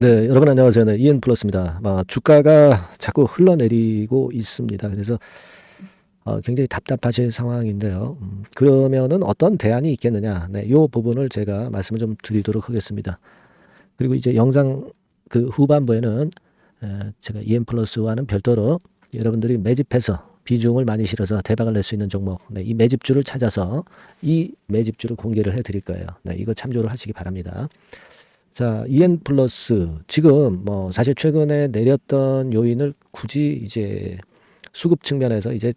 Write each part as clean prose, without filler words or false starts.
네, 여러분 안녕하세요. 네, 이엔 플러스입니다. 주가가 자꾸 흘러내리고 있습니다. 그래서 굉장히 답답하실 상황인데요. 그러면은 어떤 대안이 있겠느냐? 네, 요 부분을 제가 말씀을 좀 드리도록 하겠습니다. 그리고 이제 영상 그 후반부에는 제가 이엔 플러스와는 별도로 여러분들이 매집해서 비중을 많이 실어서 대박을 낼 수 있는 종목, 네, 이 매집주를 찾아서 이 매집주를 공개를 해드릴 거예요. 네, 이거 참조를 하시기 바랍니다. 자, EN 플러스 지금 뭐 사실 최근에 내렸던 요인을 굳이 이제 수급 측면에서 이제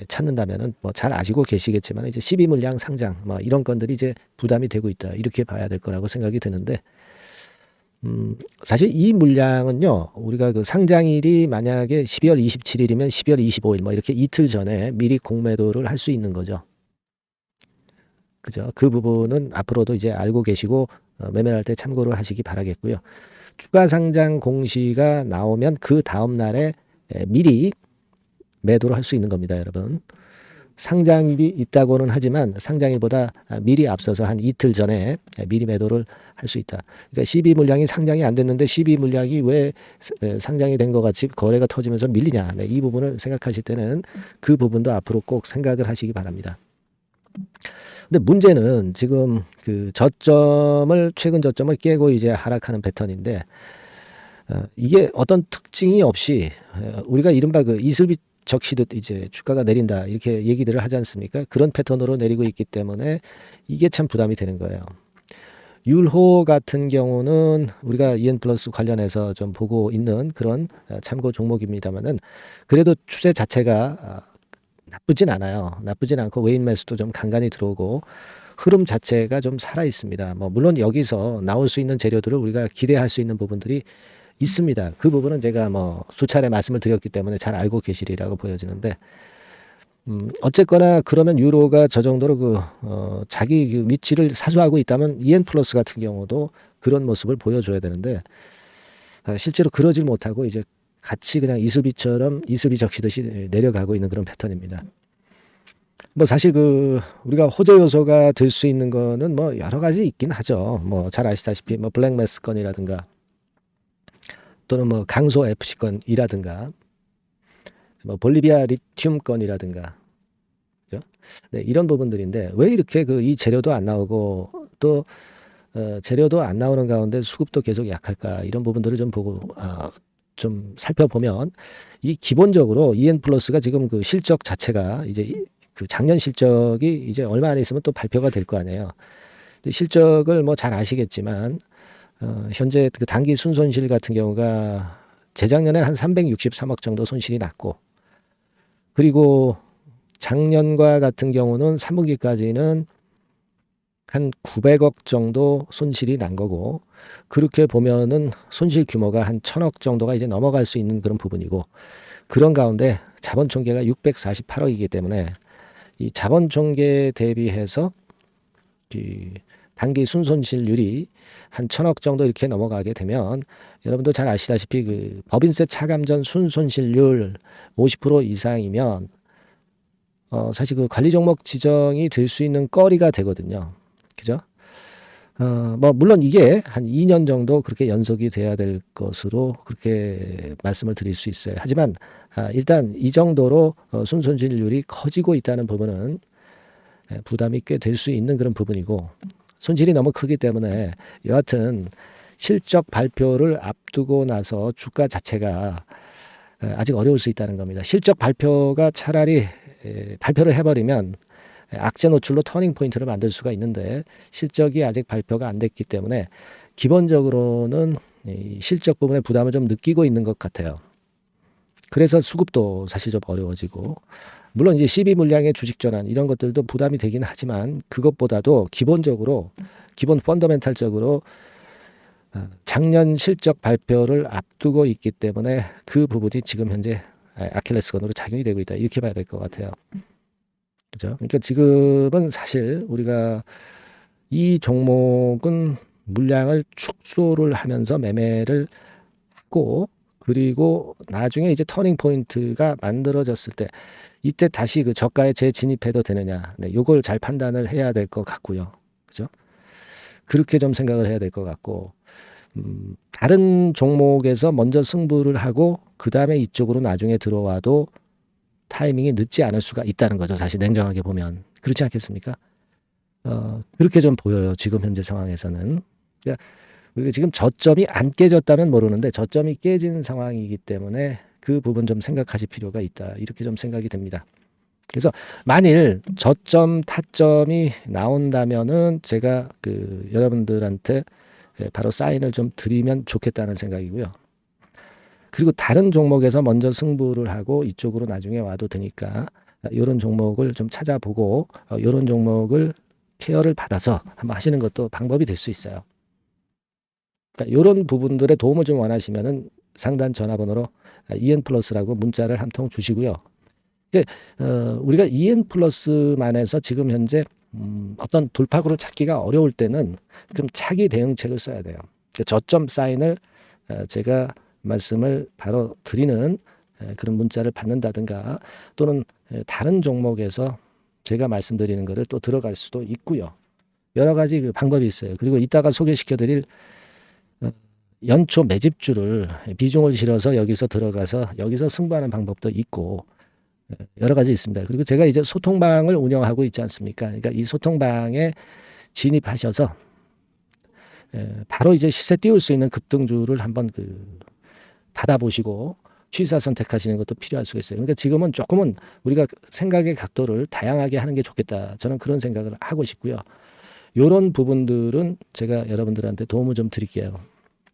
찾는다면은 뭐 잘 아시고 계시겠지만 이제 12물량 상장 뭐 이런 건들이 이제 부담이 되고 있다 이렇게 봐야 될 거라고 생각이 드는데 사실 이 물량은요 우리가 그 상장일이 만약에 12월 27일이면 12월 25일 뭐 이렇게 이틀 전에 미리 공매도를 할 수 있는 거죠. 그죠? 그 부분은 앞으로도 이제 알고 계시고 매매할 때 참고를 하시기 바라겠고요. 추가 상장 공시가 나오면 그 다음 날에 미리 매도를 할 수 있는 겁니다, 여러분. 상장일이 있다고는 하지만 상장일보다 미리 앞서서 한 이틀 전에 미리 매도를 할 수 있다. 그러니까 12물량이 상장이 안 됐는데 12물량이 왜 상장이 된 것 같이 거래가 터지면서 밀리냐. 네, 이 부분을 생각하실 때는 그 부분도 앞으로 꼭 생각을 하시기 바랍니다. 근데 문제는 지금 그 저점을 최근 저점을 깨고 이제 하락하는 패턴인데 이게 어떤 특징이 없이 우리가 이른바 그 이슬비 적시듯 이제 주가가 내린다 이렇게 얘기들을 하지 않습니까? 그런 패턴으로 내리고 있기 때문에 이게 참 부담이 되는 거예요. 율호 같은 경우는 우리가 EN 플러스 관련해서 좀 보고 있는 그런 참고 종목입니다만은 그래도 추세 자체가 나쁘진 않아요. 나쁘진 않고 외인 매수도 좀 간간히 들어오고 흐름 자체가 좀 살아 있습니다. 뭐 물론 여기서 나올 수 있는 재료들을 우리가 기대할 수 있는 부분들이 있습니다. 그 부분은 제가 뭐 수차례 말씀을 드렸기 때문에 잘 알고 계시리라고 보여지는데 어쨌거나 그러면 유로가 저 정도로 자기 그 위치를 사수하고 있다면 EN 플러스 같은 경우도 그런 모습을 보여줘야 되는데 실제로 그러질 못하고 이제 같이 그냥 이슬비처럼 이슬비 적시듯이 내려가고 있는 그런 패턴입니다. 뭐 사실 우리가 호재 요소가 될 수 있는 거는 뭐 여러 가지 있긴 하죠. 뭐 잘 아시다시피 뭐 블랙매스 건이라든가 또는 뭐 강소 FC 건이라든가 뭐 볼리비아 리튬 건이라든가 그죠? 네, 이런 부분들인데 왜 이렇게 이 재료도 안 나오고 또 재료도 안 나오는 가운데 수급도 계속 약할까 이런 부분들을 좀 보고 좀 살펴보면 이 기본적으로 EN 플러스가 지금 그 실적 자체가 이제 그 작년 실적이 이제 얼마 안 있으면 또 발표가 될 거 아니에요. 근데 실적을 뭐 잘 아시겠지만 현재 그 단기 순손실 같은 경우가 재작년에 한 363억 정도 손실이 났고 그리고 작년과 같은 경우는 3분기까지는 한 900억 정도 손실이 난 거고 그렇게 보면은 손실 규모가 한 1000억 정도가 이제 넘어갈 수 있는 그런 부분이고 그런 가운데 자본 총계가 648억이기 때문에 이 자본 총계 대비해서 단기 순손실률이 한 1000억 정도 이렇게 넘어가게 되면 여러분도 잘 아시다시피 그 법인세 차감전 순손실률 50% 이상이면 사실 그 관리 종목 지정이 될 수 있는 거리가 되거든요. 그죠? 뭐 물론 이게 한 2년 정도 그렇게 연속이 돼야 될 것으로 그렇게 말씀을 드릴 수 있어요. 하지만 일단 이 정도로 순손실률이 커지고 있다는 부분은 부담이 꽤 될 수 있는 그런 부분이고 손실이 너무 크기 때문에 여하튼 실적 발표를 앞두고 나서 주가 자체가 아직 어려울 수 있다는 겁니다. 실적 발표가 차라리 발표를 해버리면 악재 노출로 터닝 포인트를 만들 수가 있는데 실적이 아직 발표가 안 됐기 때문에 기본적으로는 이 실적 부분에 부담을 좀 느끼고 있는 것 같아요. 그래서 수급도 사실 좀 어려워지고 물론 이제 12물량의 주식 전환 이런 것들도 부담이 되긴 하지만 그것보다도 기본적으로 기본 펀더멘탈적으로 작년 실적 발표를 앞두고 있기 때문에 그 부분이 지금 현재 아킬레스건으로 작용이 되고 있다 이렇게 봐야 될 것 같아요. 그죠? 그러니까 지금은 사실 우리가 이 종목은 물량을 축소를 하면서 매매를 하고 그리고 나중에 이제 터닝 포인트가 만들어졌을 때 이때 다시 그 저가에 재진입해도 되느냐. 네, 요걸 잘 판단을 해야 될 것 같고요. 그죠? 그렇게 좀 생각을 해야 될 것 같고 다른 종목에서 먼저 승부를 하고 그 다음에 이쪽으로 나중에 들어와도 타이밍이 늦지 않을 수가 있다는 거죠. 사실 냉정하게 보면 그렇지 않겠습니까? 그렇게 좀 보여요. 지금 현재 상황에서는. 그러니까 우리가 지금 저점이 안 깨졌다면 모르는데 저점이 깨진 상황이기 때문에 그 부분 좀 생각하실 필요가 있다. 이렇게 좀 생각이 됩니다. 그래서 만일 저점 타점이 나온다면은 제가 여러분들한테 바로 사인을 좀 드리면 좋겠다는 생각이고요. 그리고 다른 종목에서 먼저 승부를 하고 이쪽으로 나중에 와도 되니까 이런 종목을 좀 찾아보고 이런 종목을 케어를 받아서 한번 하시는 것도 방법이 될 수 있어요. 그러니까 이런 부분들의 도움을 좀 원하시면은 상단 전화번호로 EN 플러스라고 문자를 한 통 주시고요. 우리가 EN 플러스만해서 지금 현재 어떤 돌파구를 찾기가 어려울 때는 그럼 차기 대응책을 써야 돼요. 저점 사인을 제가 말씀을 바로 드리는 그런 문자를 받는다든가 또는 다른 종목에서 제가 말씀드리는 것을 또 들어갈 수도 있고요. 여러 가지 그 방법이 있어요. 그리고 이따가 소개시켜드릴 연초 매집주를 비중을 실어서 여기서 들어가서 여기서 승부하는 방법도 있고 여러 가지 있습니다. 그리고 제가 이제 소통방을 운영하고 있지 않습니까? 그러니까 이 소통방에 진입하셔서 바로 이제 시세 띄울 수 있는 급등주를 한번 받아보시고 취사 선택하시는 것도 필요할 수가 있어요. 그러니까 지금은 조금은 우리가 생각의 각도를 다양하게 하는 게 좋겠다. 저는 그런 생각을 하고 싶고요. 이런 부분들은 제가 여러분들한테 도움을 좀 드릴게요.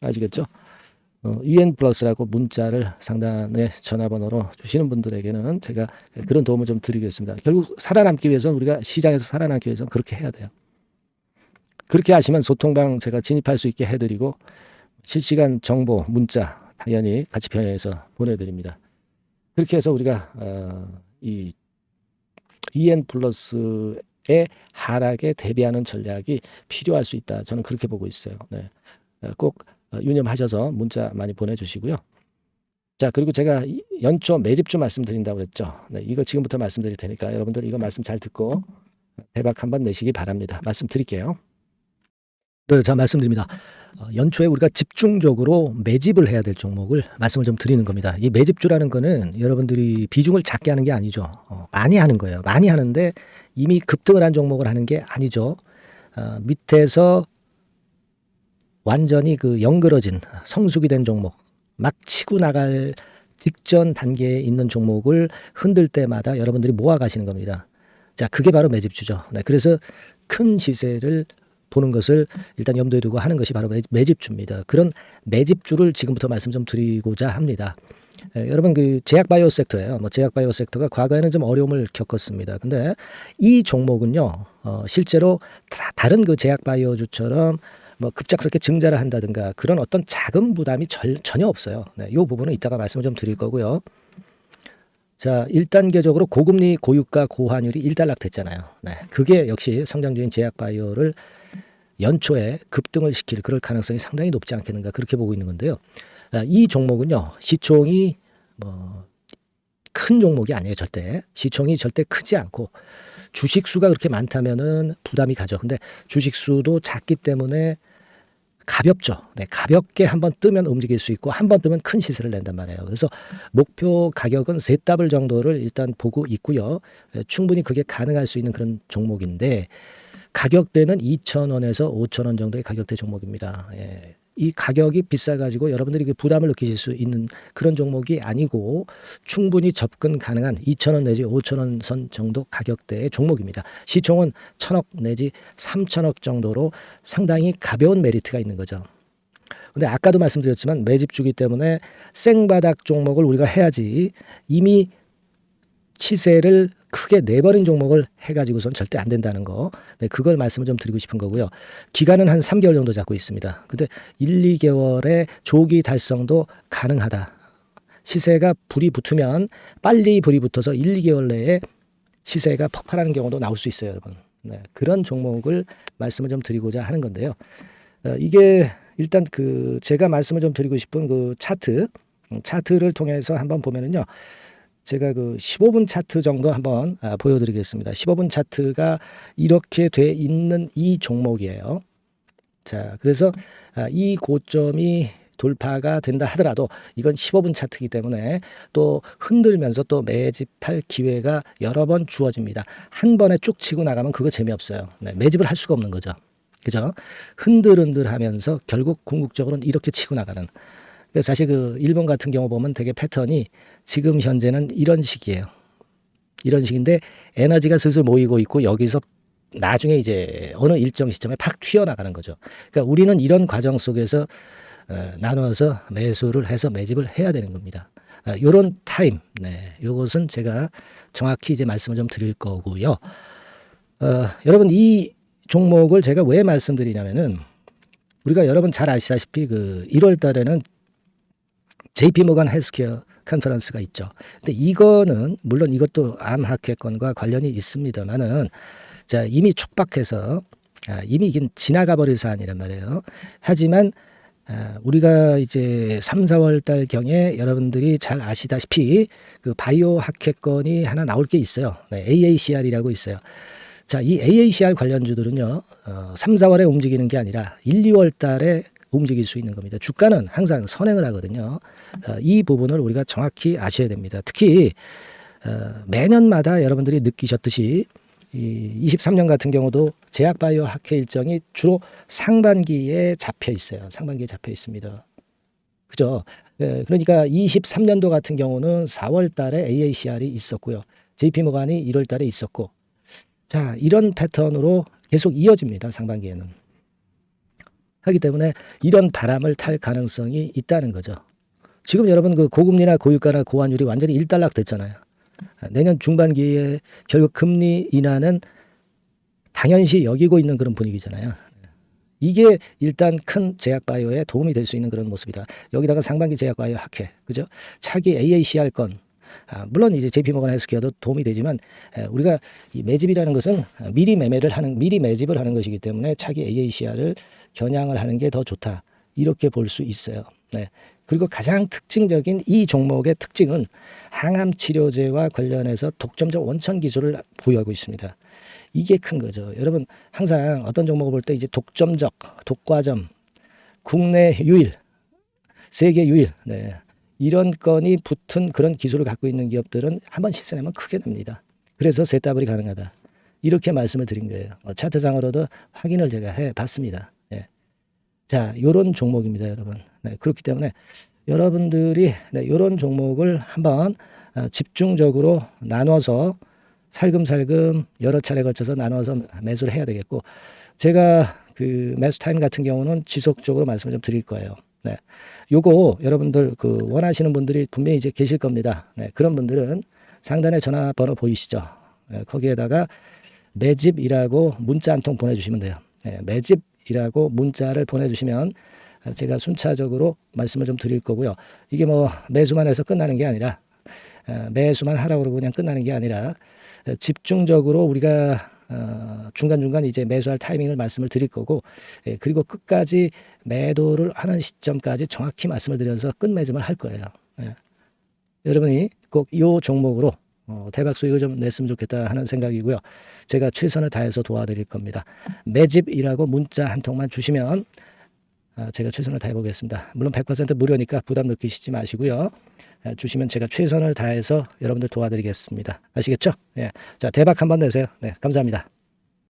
아시겠죠? EN 플러스라고 문자를 상단에 전화번호로 주시는 분들에게는 제가 그런 도움을 좀 드리겠습니다. 결국 살아남기 위해서는 우리가 시장에서 살아남기 위해서는 그렇게 해야 돼요. 그렇게 하시면 소통방 제가 진입할 수 있게 해드리고 실시간 정보 문자 당연히 같이 변형해서 보내드립니다. 그렇게 해서 우리가 이 EN 플러스의 하락에 대비하는 전략이 필요할 수 있다. 저는 그렇게 보고 있어요. 네. 꼭 유념하셔서 문자 많이 보내주시고요. 자, 그리고 제가 연초 매집주 말씀드린다고 그랬죠. 네, 이거 지금부터 말씀드릴 테니까 여러분들 이거 말씀 잘 듣고 대박 한번 내시기 바랍니다. 말씀드릴게요. 네, 자, 말씀드립니다. 연초에 우리가 집중적으로 매집을 해야 될 종목을 말씀을 좀 드리는 겁니다. 이 매집주라는 거는 여러분들이 비중을 작게 하는 게 아니죠. 많이 하는 거예요. 많이 하는데 이미 급등을 한 종목을 하는 게 아니죠. 밑에서 완전히 영그러진 성숙이 된 종목, 막 치고 나갈 직전 단계에 있는 종목을 흔들 때마다 여러분들이 모아 가시는 겁니다. 자, 그게 바로 매집주죠. 네, 그래서 큰 시세를 보는 것을 일단 염두에 두고 하는 것이 바로 매집주입니다. 그런 매집주를 지금부터 말씀 좀 드리고자 합니다. 여러분 제약바이오 섹터예요. 제약바이오 섹터가 과거에는 좀 어려움을 겪었습니다. 근데 이 종목은요, 실제로 다른 제약바이오주처럼 급작스럽게 증자를 한다든가 그런 어떤 자금 부담이 전혀 없어요. 네, 이 부분은 이따가 말씀을 좀 드릴 거고요. 자, 1단계적으로 고금리, 고유가, 고환율이 일단락됐잖아요. 네, 그게 역시 성장주인 제약바이오를 연초에 급등을 시킬 그럴 가능성이 상당히 높지 않겠는가 그렇게 보고 있는 건데요. 이 종목은요, 시총이 큰 종목이 아니에요. 절대 시총이 절대 크지 않고 주식 수가 그렇게 많다면은 부담이 가죠. 근데 주식 수도 작기 때문에 가볍죠. 네, 가볍게 한번 뜨면 움직일 수 있고 한번 뜨면 큰 시세를 낸단 말이에요. 그래서 목표 가격은 세 더블 정도를 일단 보고 있고요. 충분히 그게 가능할 수 있는 그런 종목인데 가격대는 2,000원에서 5,000원 정도의 가격대 종목입니다. 예. 이 가격이 비싸가지고 여러분들이 부담을 느끼실 수 있는 그런 종목이 아니고 충분히 접근 가능한 2,000원 내지 5,000원 선 정도 가격대의 종목입니다. 시총은 1,000억 내지 3,000억 정도로 상당히 가벼운 메리트가 있는 거죠. 근데 아까도 말씀드렸지만 매집주기 때문에 생바닥 종목을 우리가 해야지 이미 시세를 크게 내버린 종목을 해가지고선 절대 안 된다는 거. 네, 그걸 말씀을 좀 드리고 싶은 거고요. 기간은 한 3개월 정도 잡고 있습니다. 근데 1, 2개월의 조기 달성도 가능하다. 시세가 불이 붙으면 빨리 불이 붙어서 1, 2개월 내에 시세가 폭발하는 경우도 나올 수 있어요, 여러분. 네, 그런 종목을 말씀을 좀 드리고자 하는 건데요. 이게 일단 제가 말씀을 좀 드리고 싶은 차트를 통해서 한번 보면은요. 제가 15분 차트 정도 한번 보여드리겠습니다. 15분 차트가 이렇게 돼 있는 이 종목이에요. 자, 그래서 이 고점이 돌파가 된다 하더라도 이건 15분 차트이기 때문에 또 흔들면서 또 매집할 기회가 여러 번 주어집니다. 한 번에 쭉 치고 나가면 그거 재미없어요. 네, 매집을 할 수가 없는 거죠. 그죠? 흔들흔들하면서 결국 궁극적으로는 이렇게 치고 나가는. 그래서 사실 그 일본 같은 경우 보면 되게 패턴이 지금 현재는 이런 식이에요. 이런 식인데 에너지가 슬슬 모이고 있고 여기서 나중에 이제 어느 일정 시점에 팍 튀어나가는 거죠. 그러니까 우리는 이런 과정 속에서 나눠서 매수를 해서 매집을 해야 되는 겁니다. 요런 타임, 네, 요것은 제가 정확히 이제 말씀을 좀 드릴 거고요. 여러분 이 종목을 제가 왜 말씀드리냐면은 우리가 여러분 잘 아시다시피 그 1월 달에는 JP 모간 헬스케어 컨퍼런스가 있죠. 근데 이거는 물론 이것도 암 학회권과 관련이 있습니다만은 자, 이미 촉박해서 이미 이게 지나가 버릴 사안이란 말이에요. 하지만 우리가 이제 3, 4월 달 경에 여러분들이 잘 아시다시피 그 바이오 학회권이 하나 나올 게 있어요. 네, AACR이라고 있어요. 자, 이 AACR 관련주들은요, 3, 4월에 움직이는 게 아니라 1, 2월 달에 움직일 수 있는 겁니다. 주가는 항상 선행을 하거든요. 이 부분을 우리가 정확히 아셔야 됩니다. 특히 매년마다 여러분들이 느끼셨듯이 이 23년 같은 경우도 제약바이오 학회 일정이 주로 상반기에 잡혀 있어요. 상반기에 잡혀 있습니다. 그죠? 그러니까 23년도 같은 경우는 4월 달에 AACR이 있었고요. JP모간이 1월 달에 있었고, 자, 이런 패턴으로 계속 이어집니다. 상반기에는. 하기 때문에 이런 바람을 탈 가능성이 있다는 거죠. 지금 여러분 그 고금리나 고유가나 고환율이 완전히 일단락 됐잖아요. 내년 중반기에 결국 금리 인하는 당연시 여기고 있는 그런 분위기잖아요. 이게 일단 큰 제약바이오에 도움이 될 수 있는 그런 모습이다. 여기다가 상반기 제약바이오 학회, 그죠? 차기 AACR 건, 물론 이제 JP모건 헬스케어도 도움이 되지만 우리가 이 매집이라는 것은 미리 매집을 하는 것이기 때문에 차기 AACR을 겨냥을 하는 게 더 좋다. 이렇게 볼 수 있어요. 네. 그리고 가장 특징적인 이 종목의 특징은 항암 치료제와 관련해서 독점적 원천 기술을 보유하고 있습니다. 이게 큰 거죠. 여러분 항상 어떤 종목을 볼 때 이제 독점적, 독과점, 국내 유일, 세계 유일, 네, 이런 건이 붙은 그런 기술을 갖고 있는 기업들은 한번 실현하면 크게 됩니다. 그래서 ZW이 가능하다. 이렇게 말씀을 드린 거예요. 차트상으로도 확인을 제가 해봤습니다. 네. 자, 요런 종목입니다, 여러분. 네, 그렇기 때문에 여러분들이 이런 종목을 한번 집중적으로 나눠서 살금살금 여러 차례 걸쳐서 나눠서 매수를 해야 되겠고, 제가 그 매수 타임 같은 경우는 지속적으로 말씀을 좀 드릴 거예요. 네, 요거 여러분들 그 원하시는 분들이 분명히 이제 계실 겁니다. 네, 그런 분들은 상단에 전화번호 보이시죠? 네, 거기에다가 매집이라고 문자 한 통 보내주시면 돼요. 네, 매집이라고 문자를 보내주시면 제가 순차적으로 말씀을 좀 드릴 거고요. 이게 뭐 매수만 해서 끝나는 게 아니라 매수만 하라고 그러고 그냥 끝나는 게 아니라 집중적으로 우리가 중간중간 이제 매수할 타이밍을 말씀을 드릴 거고, 그리고 끝까지 매도를 하는 시점까지 정확히 말씀을 드려서 끝매집을 할 거예요. 여러분이 꼭 이 종목으로 대박 수익을 좀 냈으면 좋겠다 하는 생각이고요. 제가 최선을 다해서 도와드릴 겁니다. 매집이라고 문자 한 통만 주시면 제가 최선을 다해 보겠습니다. 물론 100% 무료니까 부담 느끼시지 마시고요. 주시면 제가 최선을 다해서 여러분들 도와드리겠습니다. 아시겠죠? 예. 자, 대박 한번 내세요. 네, 감사합니다.